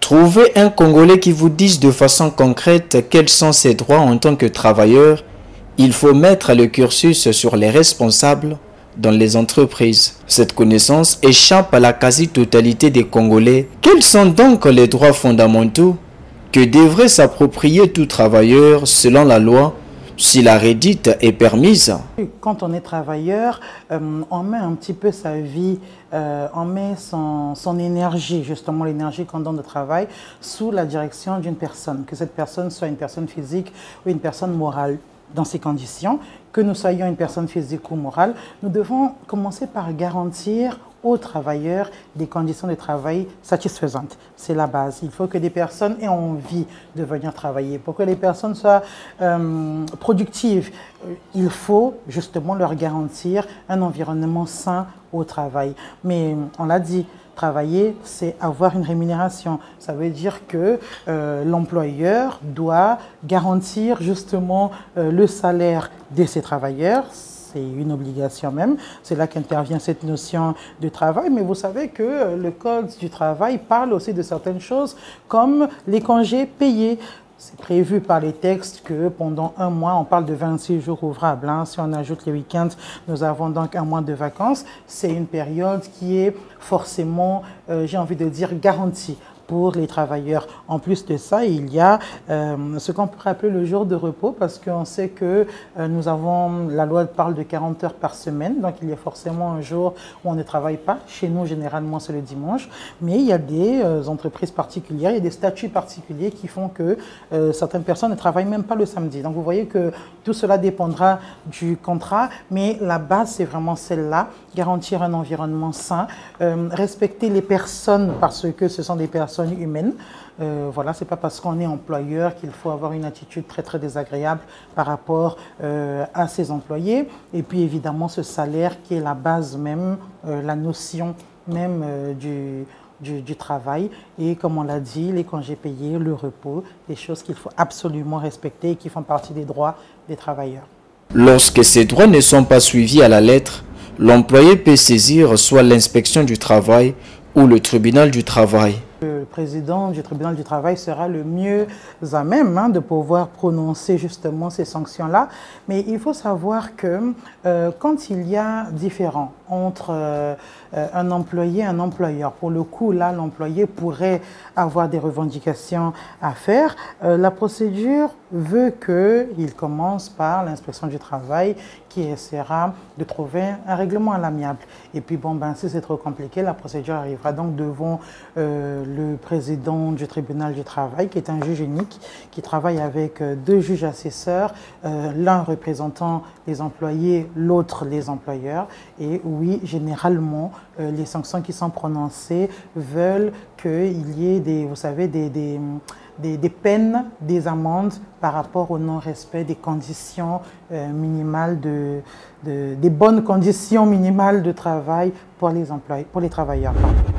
Trouvez un Congolais qui vous dise de façon concrète quels sont ses droits en tant que travailleur. Il faut mettre le cursus sur les responsables dans les entreprises. Cette connaissance échappe à la quasi-totalité des Congolais. Quels sont donc les droits fondamentaux que devrait s'approprier tout travailleur selon la loi, si la redite est permise? Quand on est travailleur, on met un petit peu sa vie, on met son énergie, justement l'énergie qu'on donne au travail, sous la direction d'une personne, que cette personne soit une personne physique ou une personne morale. Dans ces conditions, que nous soyons une personne physique ou morale, nous devons commencer par garantir aux travailleurs des conditions de travail satisfaisantes. C'est la base. Il faut que des personnes aient envie de venir travailler. Pour que les personnes soient productives, il faut justement leur garantir un environnement sain au travail. Mais on l'a dit, travailler, c'est avoir une rémunération. Ça veut dire que l'employeur doit garantir justement le salaire de ses travailleurs. C'est une obligation même. C'est là qu'intervient cette notion de travail. Mais vous savez que le Code du travail parle aussi de certaines choses comme les congés payés. C'est prévu par les textes que pendant un mois, on parle de 26 jours ouvrables. Hein. Si on ajoute les week-ends, nous avons donc un mois de vacances. C'est une période qui est forcément, j'ai envie de dire, garantie pour les travailleurs. En plus de ça, il y a ce qu'on pourrait appeler le jour de repos, parce qu'on sait que la loi parle de 40 heures par semaine, donc il y a forcément un jour où on ne travaille pas. Chez nous, généralement, c'est le dimanche, mais il y a des entreprises particulières, il y a des statuts particuliers qui font que certaines personnes ne travaillent même pas le samedi. Donc vous voyez que tout cela dépendra du contrat, mais la base, c'est vraiment celle-là, garantir un environnement sain, respecter les personnes parce que ce sont des personnes humaines. Voilà, c'est pas parce qu'on est employeur qu'il faut avoir une attitude très très désagréable par rapport à ses employés. Et puis évidemment ce salaire qui est la base même, la notion même du travail. Et comme on l'a dit, les congés payés, le repos, des choses qu'il faut absolument respecter et qui font partie des droits des travailleurs. Lorsque ces droits ne sont pas suivis à la lettre, l'employé peut saisir soit l'inspection du travail ou le tribunal du travail. Le président du tribunal du travail sera le mieux à même de pouvoir prononcer justement ces sanctions-là. Mais il faut savoir que quand il y a différend entre un employé et un employeur, pour le coup, là, l'employé pourrait avoir des revendications à faire. La procédure veut qu'il commence par l'inspection du travail qui essaiera de trouver un règlement à l'amiable. Et puis, bon, ben, si c'est trop compliqué, la procédure arrivera donc devant le président du tribunal du travail, qui est un juge unique, qui travaille avec deux juges assesseurs, l'un représentant les employés, l'autre les employeurs. Et oui, généralement, les sanctions qui sont prononcées veulent qu'il y ait des, vous savez, des peines, des amendes par rapport au non-respect des conditions minimales des bonnes conditions minimales de travail pour les employés, pour les travailleurs. Pardon.